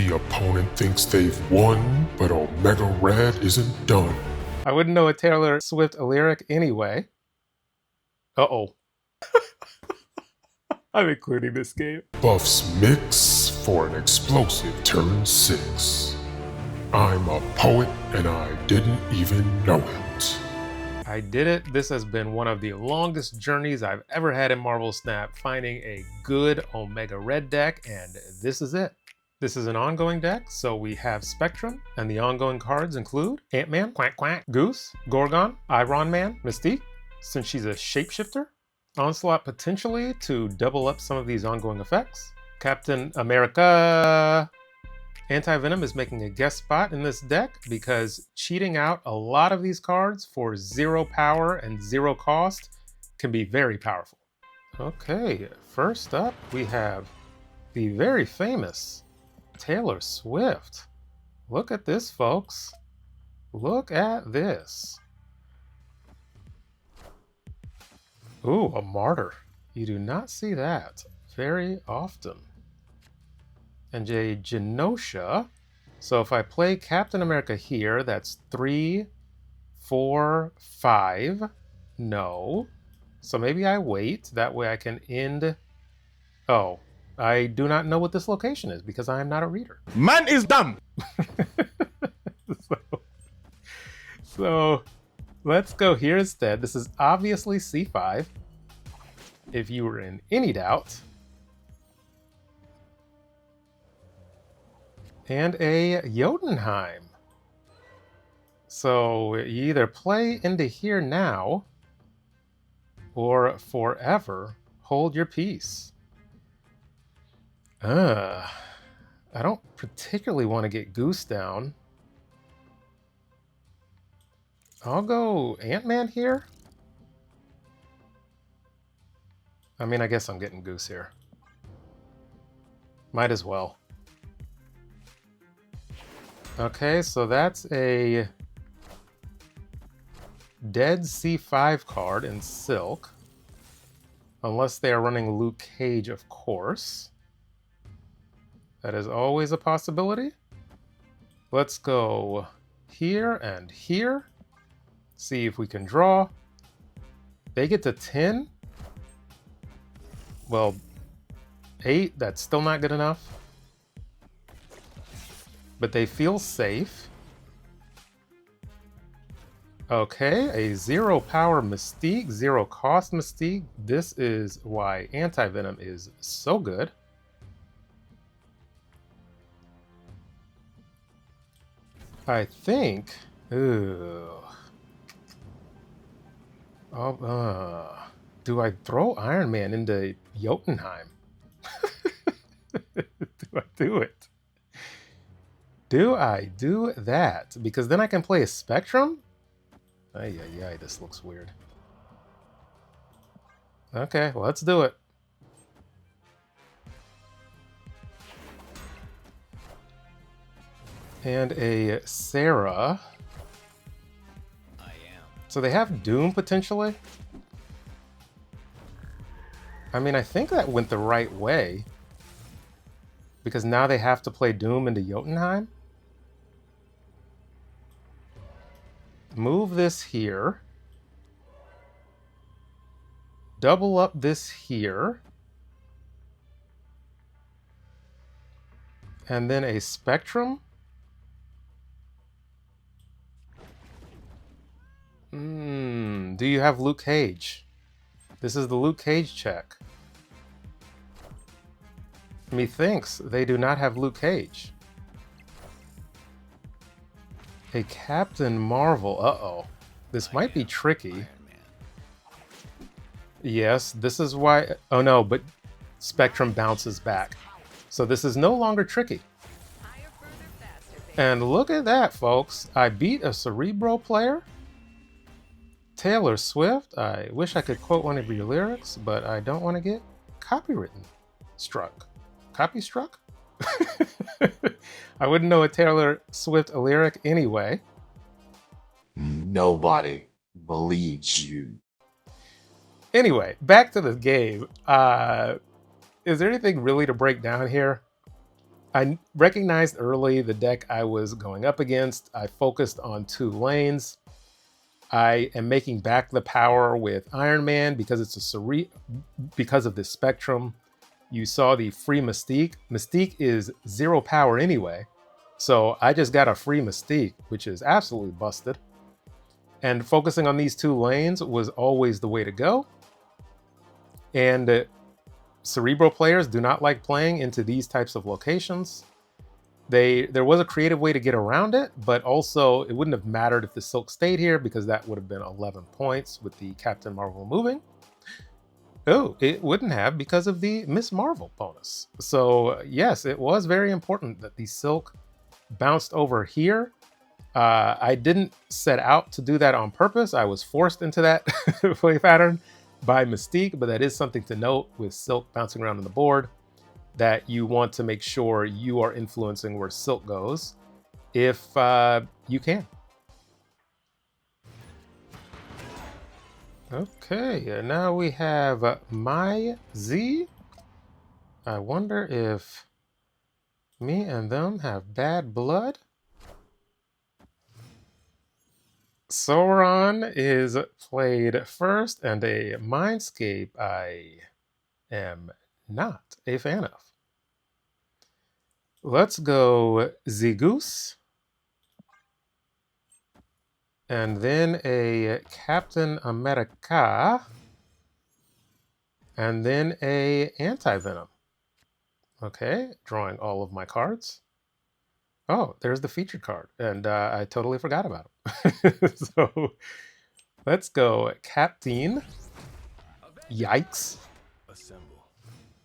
The opponent thinks they've won, but Omega Red isn't done. I wouldn't know a Taylor Swift lyric anyway. Uh-oh. I'm including this game. Buffs mix for an explosive turn 6. I'm a poet and I didn't even know it. I did it. This has been one of the longest journeys I've ever had in Marvel Snap, finding a good Omega Red deck, and this is it. This is an ongoing deck, so we have Spectrum, and the ongoing cards include Ant-Man, Quack Quack, Goose, Gorgon, Iron Man, Mystique, since she's a shapeshifter, Onslaught potentially to double up some of these ongoing effects, Captain America. Anti-Venom is making a guest spot in this deck because cheating out a lot of these cards for 0 power and 0 cost can be very powerful. Okay, first up we have the very famous Taylor Swift. Look at this, folks. Look at this. Ooh, a martyr. You do not see that very often. And a Genosha. So if I play Captain America here, that's 3, 4, 5. No. So maybe I wait. That way I can end. Oh, I do not know what this location is because I am not a reader. Man is dumb. So let's go here instead. This is obviously C5. If you were in any doubt. And a Jotunheim. So you either play into here now or forever hold your peace. I don't particularly want to get Goose down. I'll go Ant-Man here. I mean, I guess I'm getting Goose here. Might as well. Okay, so that's a dead C5 card in Silk. Unless they are running Luke Cage, of course. That is always a possibility. Let's go here and here. See if we can draw. They get to 10. Well, 8, that's still not good enough. But they feel safe. Okay, a 0 power Mystique, 0 cost Mystique. This is why Anti-Venom is so good. I think... Ooh. Do I throw Iron Man into Jotunheim? Do I do it? Do I do that? Because then I can play a Spectrum? Ay, this looks weird. Okay, well, let's do it. And a Sarah. So they have Doom potentially? I mean, I think that went the right way. Because now they have to play Doom into Jotunheim. Move this here. Double up this here. And then a Spectrum. Do you have Luke Cage? This is the Luke Cage check. Methinks they do not have Luke Cage. A Captain Marvel. Uh-oh. This might be tricky. Yes, this is why... Oh no, but Spectrum bounces back. So this is no longer tricky. And look at that, folks. I beat a Cerebro player. Taylor Swift. I wish I could quote one of your lyrics, but I don't want to get copywritten struck. Copy struck? I wouldn't know a Taylor Swift lyric anyway. Nobody believes you. Anyway, back to the game. Is there anything really to break down here? I recognized early the deck I was going up against. I focused on 2 lanes. I am making back the power with Iron Man because it's because of this spectrum. You saw the free Mystique. Mystique is 0 power anyway. So I just got a free Mystique, which is absolutely busted. And focusing on these 2 lanes was always the way to go. And Cerebro players do not like playing into these types of locations. There was a creative way to get around it, but also it wouldn't have mattered if the Silk stayed here because that would have been 11 points with the Captain Marvel moving. Oh, it wouldn't have because of the Miss Marvel bonus. So yes, it was very important that the Silk bounced over here. I didn't set out to do that on purpose. I was forced into that play pattern by Mystique, but that is something to note with Silk bouncing around on the board, that you want to make sure you are influencing where Silk goes if you can. Okay, and now we have my Z. I wonder if me and them have bad blood. Sauron is played first, and a Mindscape I am not a fan of. Let's go Zegoose. And then a Captain America. And then a Anti-Venom. Okay, drawing all of my cards. Oh, there's the featured card, and I totally forgot about it. So let's go Captain. Yikes.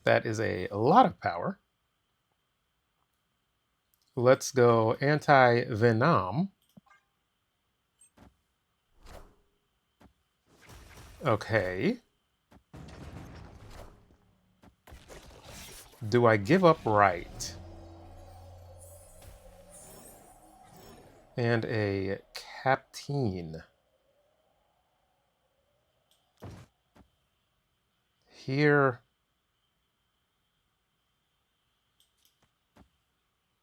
That is a lot of power. Let's go Anti-Venom. Okay. Do I give up right? And a Captain. Here.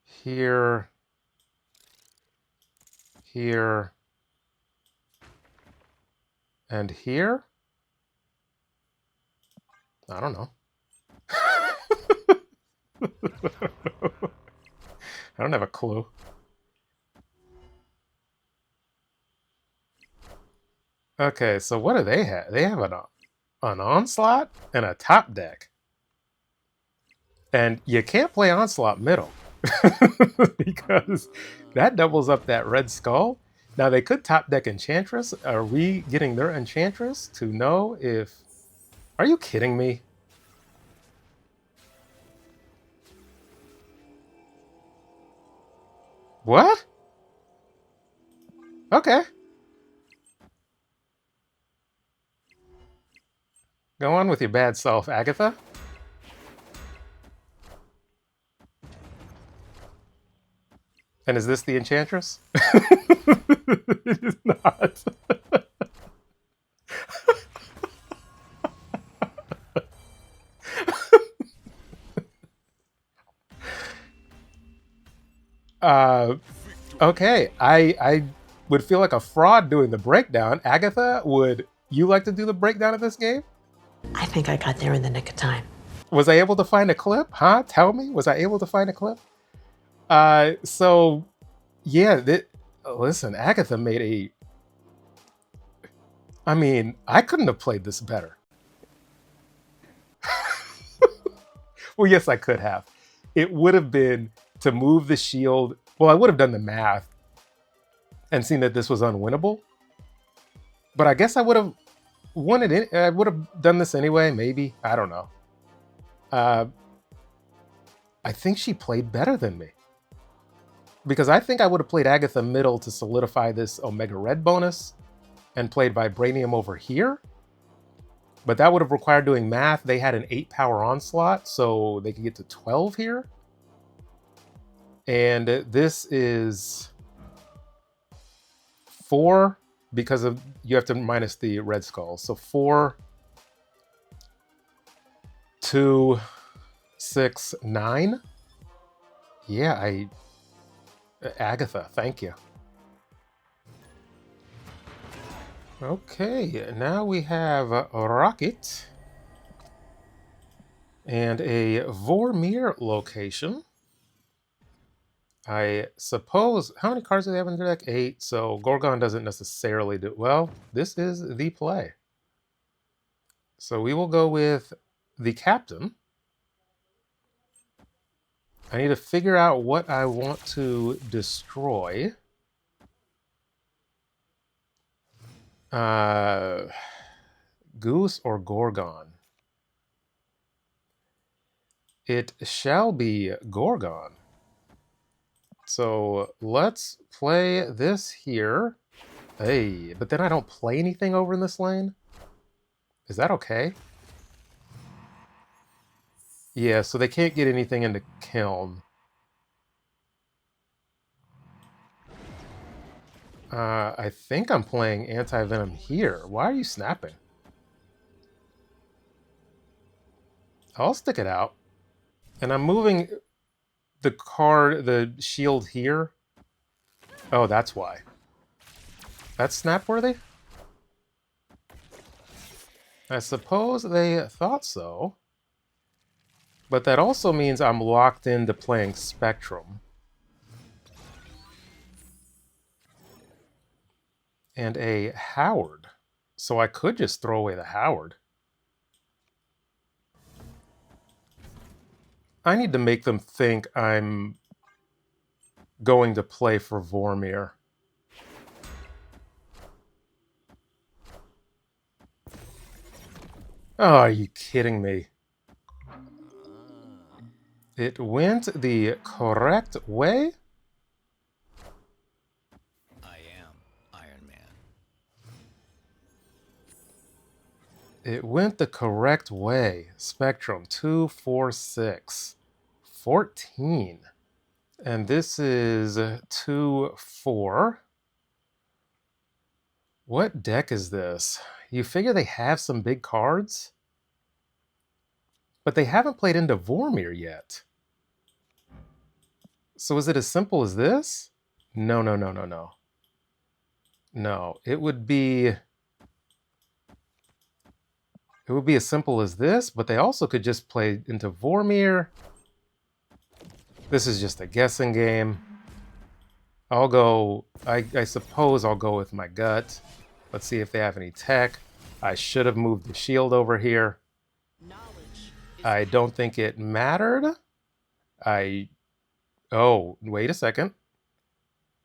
Here. Here. And here? I don't know. I don't have a clue. Okay, so what do they have? They have an Onslaught and a top deck. And you can't play Onslaught middle because that doubles up that red skull. Now they could top deck Enchantress. Are we getting their Enchantress to know if... Are you kidding me? What? Okay. Go on with your bad self, Agatha. And is this the Enchantress? It is not. Okay, I would feel like a fraud doing the breakdown. Agatha, would you like to do the breakdown of this game? I think I got there in the nick of time. Was I able to find a clip? Huh? Tell me, was I able to find a clip? So, yeah, listen, Agatha made a... I mean, I couldn't have played this better. Well, yes, I could have. It would have been to move the shield. Well, I would have done the math and seen that this was unwinnable. But I guess I would have won it. I would have done this anyway, maybe. I don't know. I think she played better than me. Because I think I would have played Agatha middle to solidify this Omega Red bonus and played Vibranium over here. But that would have required doing math. They had an 8 power onslaught, so they could get to 12 here. And this is 4 because of you have to minus the red skull. So 4, 2, 6, 9. Yeah, Agatha, thank you. Okay, now we have a Rocket and a Vormir location. I suppose, how many cards do they have in their deck? 8, so Gorgon doesn't necessarily do... Well, this is the play. So we will go with the Captain. I need to figure out what I want to destroy. Goose or Gorgon? It shall be Gorgon. So let's play this here. Hey, but then I don't play anything over in this lane? Is that okay? Yeah, so they can't get anything into Kiln. I think I'm playing Anti-Venom here. Why are you snapping? I'll stick it out. And I'm moving the shield here. Oh, that's why. That's snap-worthy? I suppose they thought so. But that also means I'm locked into playing Spectrum. And a Howard. So I could just throw away the Howard. I need to make them think I'm going to play for Vormir. Oh, are you kidding me? It went the correct way? I am Iron Man. It went the correct way. Spectrum 2, 4, 6. 14. And this is 2, 4. What deck is this? You figure they have some big cards? But they haven't played into Vormir yet. So is it as simple as this? No, no, no, no, no. No, it would be as simple as this, but they also could just play into Vormir. This is just a guessing game. I'll go, I suppose I'll go with my gut. Let's see if they have any tech. I should have moved the shield over here. I don't think it mattered. Oh, wait a second.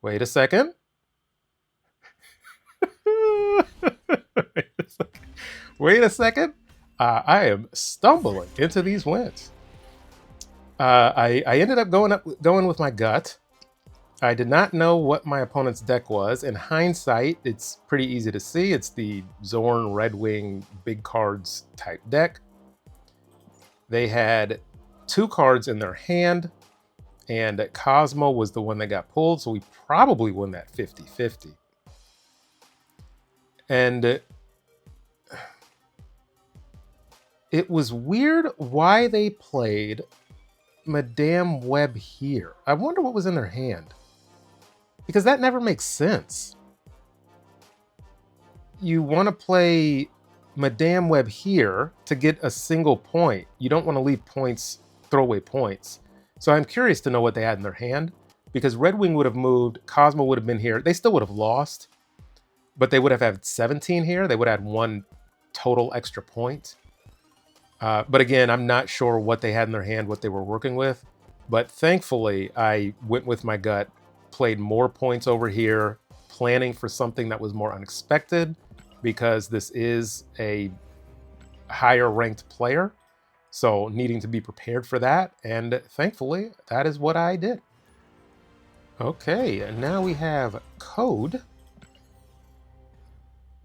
Wait a second. Wait a second. I am stumbling into these wins. I ended up going with my gut. I did not know what my opponent's deck was. In hindsight, it's pretty easy to see. It's the Xorn Red Wing big cards type deck. They had 2 cards in their hand, and Cosmo was the one that got pulled, so we probably won that 50-50. And it was weird why they played Madame Web here. I wonder what was in their hand. Because that never makes sense. You want to play Madame Web here to get a single point. You don't want to leave points, throw away points. So I'm curious to know what they had in their hand, because Red Wing would have moved, Cosmo would have been here. They still would have lost, but they would have had 17 here. They would have had 1 total extra point. But again, I'm not sure what they had in their hand, what they were working with. But thankfully, I went with my gut, played more points over here, planning for something that was more unexpected, because this is a higher ranked player. So needing to be prepared for that. And thankfully, that is what I did. Okay, and now we have Code.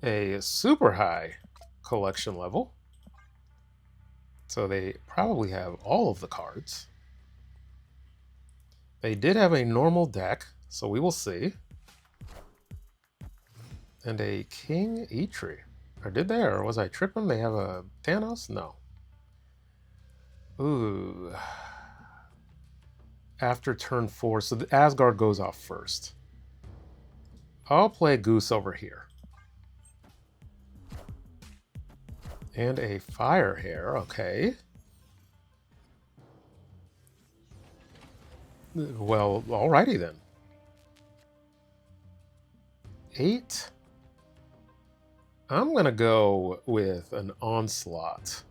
A super high collection level. So they probably have all of the cards. They did have a normal deck, so we will see. And a King Eitri. Or did they? Or was I tripping? They have a Thanos? No. Ooh. after turn 4. So the Asgard goes off first. I'll play Goose over here. And a Fire Hair, okay. Well, alrighty then. 8. I'm gonna go with an Onslaught.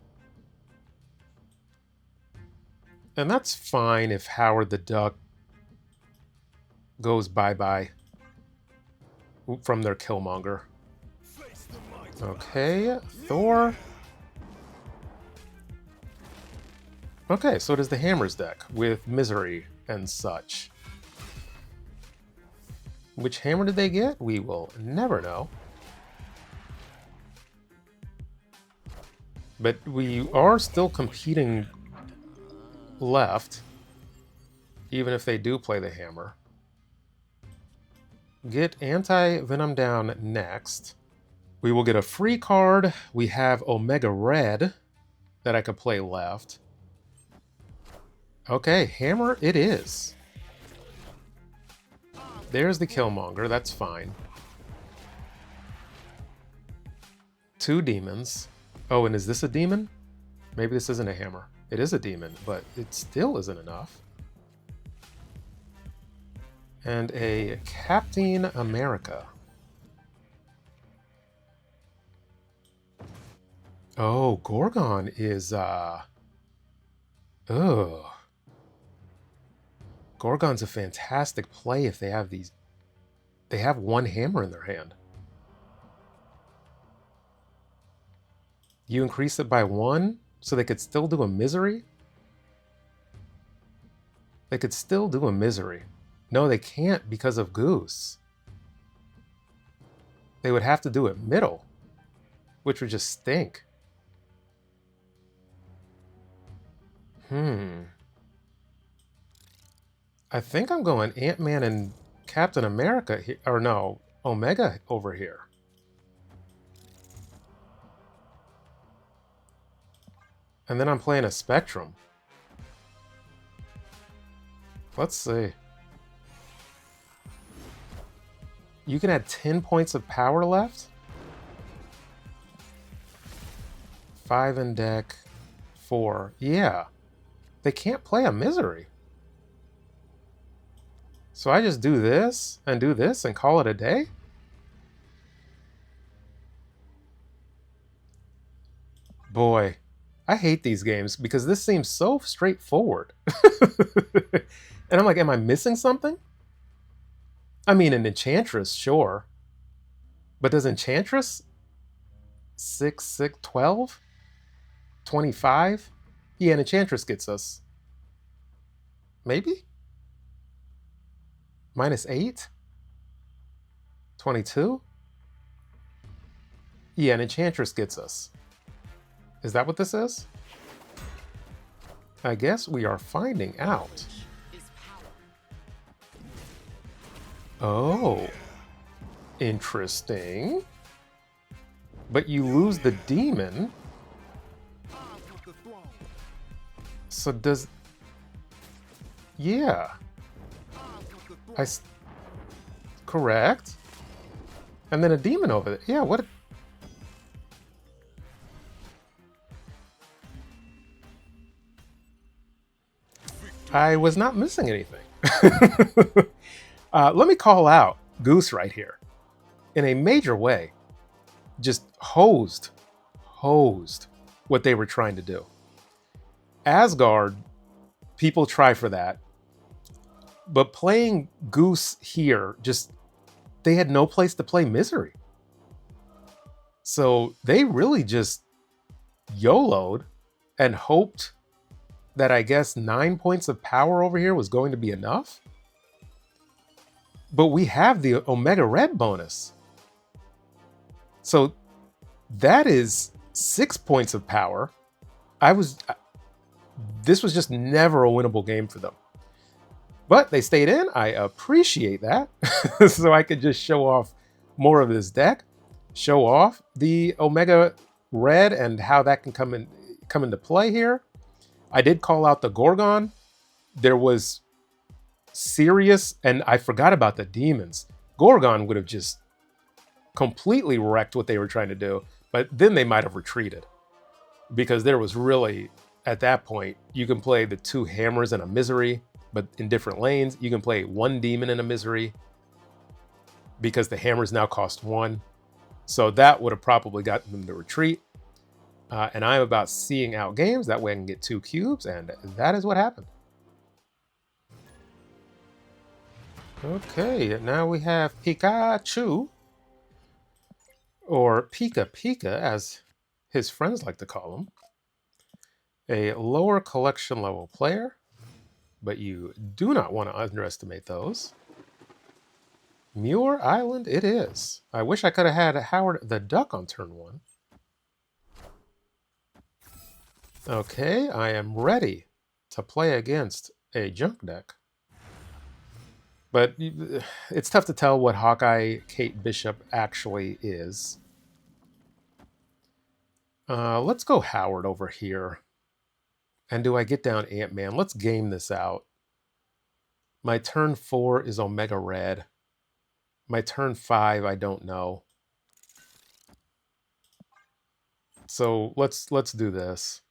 And that's fine if Howard the Duck goes bye-bye from their Killmonger. Okay, Thor. Okay, so does the Hammers deck with Misery and such. Which hammer did they get? We will never know. But we are still competing left, even if they do play the hammer. Get Anti-Venom down next. We will get a free card. We have Omega Red that I could play left. Okay, hammer it is. There's the Killmonger, that's fine. 2 demons. Oh, and is this a demon? Maybe this isn't a hammer. It is a demon, but it still isn't enough. And a Captain America. Oh, Gorgon is, Gorgon's a fantastic play if they have these... They have 1 hammer in their hand. You increase it by 1, so they could still do a Misery? They could still do a Misery. No, they can't because of Goose. They would have to do it middle, which would just stink. I think I'm going Ant-Man and Captain America here, or no, Omega over here. And then I'm playing a Spectrum. Let's see. You can add 10 points of power left. 5 in deck, 4. Yeah. They can't play a Misery. So I just do this and call it a day? Boy, I hate these games because this seems so straightforward. And I'm like, am I missing something? I mean, an Enchantress, sure. But does Enchantress 6, 12? 25? Yeah, an Enchantress gets us. Maybe? -8? 22? Yeah, an Enchantress gets us. Is that what this is? I guess we are finding out. Oh. Interesting. But you lose the demon. So does... Yeah. Correct. And then a demon over there. Yeah, what... I was not missing anything. Let me call out Goose right here. In a major way. Just hosed what they were trying to do. Asgard, people try for that. But playing Goose here, just, they had no place to play Misery. So they really just YOLO'd and hoped that I guess 9 points of power over here was going to be enough. But we have the Omega Red bonus. So that is 6 points of power. This was just never a winnable game for them. But they stayed in. I appreciate that. So I could just show off more of this deck. Show off the Omega Red and how that can come into play here. I did call out the Gorgon. There was serious, and I forgot about the demons. Gorgon would have just completely wrecked what they were trying to do, but then they might have retreated because there was really, at that point, you can play the 2 hammers and a misery, but in different lanes. You can play 1 demon and a misery because the hammers now cost 1. So that would have probably gotten them to retreat. And I'm about seeing out games. That way I can get 2 cubes, and that is what happened. Okay, now we have Pikachu, or Pika Pika, as his friends like to call him. A lower collection level player, but you do not want to underestimate those. Muir Island it is. I wish I could have had Howard the Duck on turn 1. Okay, I am ready to play against a junk deck. But it's tough to tell what Hawkeye Kate Bishop actually is. Let's go Howard over here. And do I get down Ant-Man? Let's game this out. My turn 4 is Omega Red. My turn 5, I don't know. So let's do this.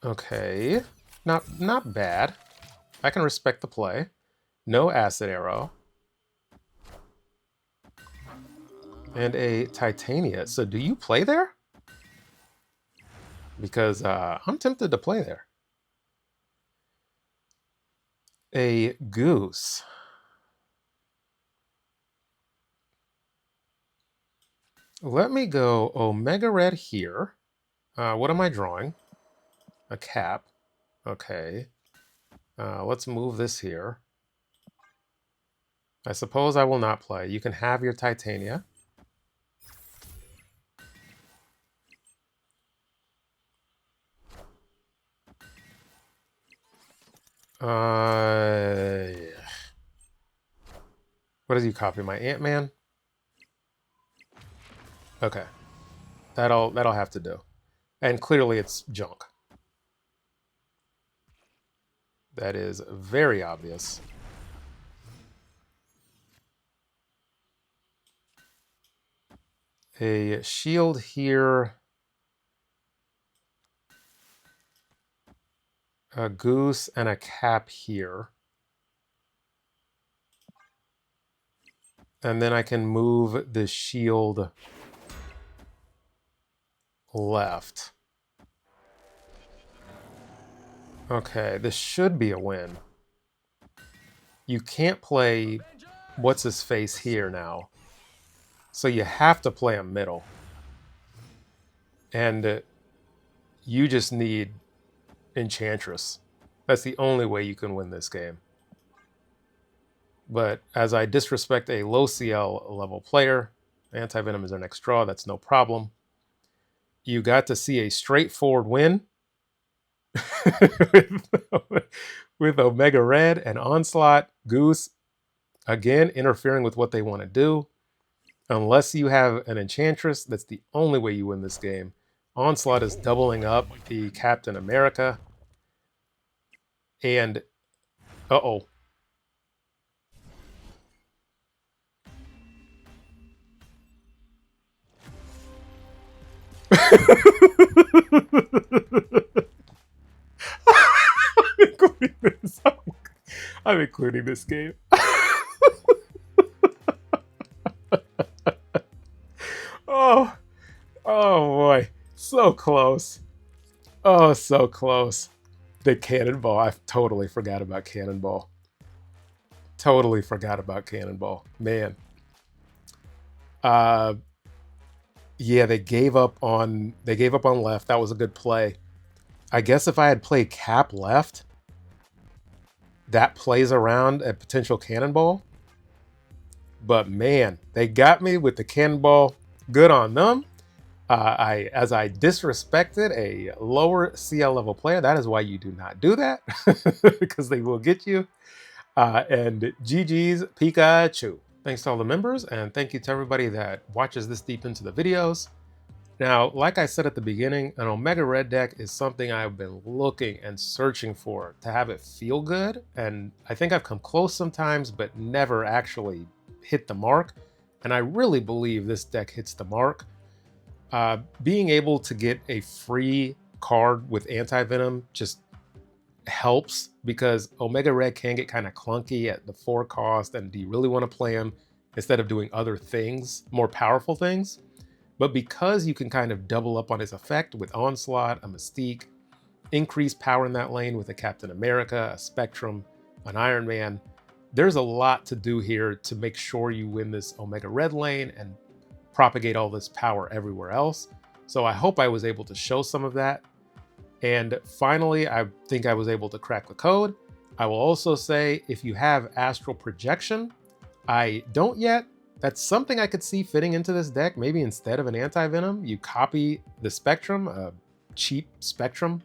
Okay, not bad. I can respect the play. No acid arrow. And a Titania. So do you play there? Because I'm tempted to play there. A Goose. Let me go Omega Red here. What am I drawing? A cap. Okay. Let's move this here. I suppose I will not play. You can have your Titania. What does you copy? My Ant-Man? Okay. That'll have to do. And clearly it's junk. That is very obvious. A shield here. A goose and a cap here. And then I can move the shield left. Okay, this should be a win. You can't play what's-his-face here now. So you have to play a middle. And you just need Enchantress. That's the only way you can win this game. But as I disrespect a low CL level player, Anti-Venom is our next draw, that's no problem. You got to see a straightforward win with Omega Red and Onslaught. Goose, again, interfering with what they want to do. Unless you have an Enchantress, that's the only way you win this game. Onslaught is doubling up the Captain America. And, uh-oh. I'm including this game. Oh boy, so close. Oh, so close. The Cannonball. I totally forgot about Cannonball. Totally forgot about Cannonball. Man. Yeah, they gave up on left. That was a good play. I guess if I had played cap left, that plays around a potential Cannonball. But man, they got me with the Cannonball. Good on them. As I disrespected a lower CL level player, that is why you do not do that, because they will get you. And GG's Pikachu. Thanks to all the members, and thank you to everybody that watches this deep into the videos. Now, like I said at the beginning, an Omega Red deck is something I've been looking and searching for to have it feel good, and I think I've come close sometimes, but never actually hit the mark, and I really believe this deck hits the mark. Being able to get a free card with Anti-Venom just helps, because Omega Red can get kind of clunky at the 4 cost, and do you really want to play him instead of doing other things, more powerful things? But because you can kind of double up on his effect with Onslaught, a Mystique, increase power in that lane with a Captain America, a Spectrum, an Iron Man, there's a lot to do here to make sure you win this Omega Red lane and propagate all this power everywhere else. So I hope I was able to show some of that. And finally, I think I was able to crack the code. I will also say, if you have Astral Projection, I don't yet. That's something I could see fitting into this deck. Maybe instead of an Anti-Venom, you copy the Spectrum, a cheap Spectrum,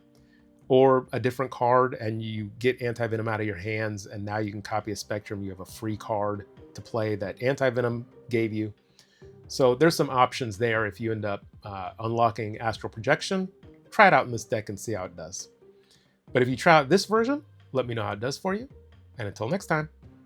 or a different card, and you get Anti-Venom out of your hands, and now you can copy a Spectrum. You have a free card to play that Anti-Venom gave you. So there's some options there if you end up unlocking Astral Projection. Try it out in this deck and see how it does. But if you try out this version, let me know how it does for you. And until next time.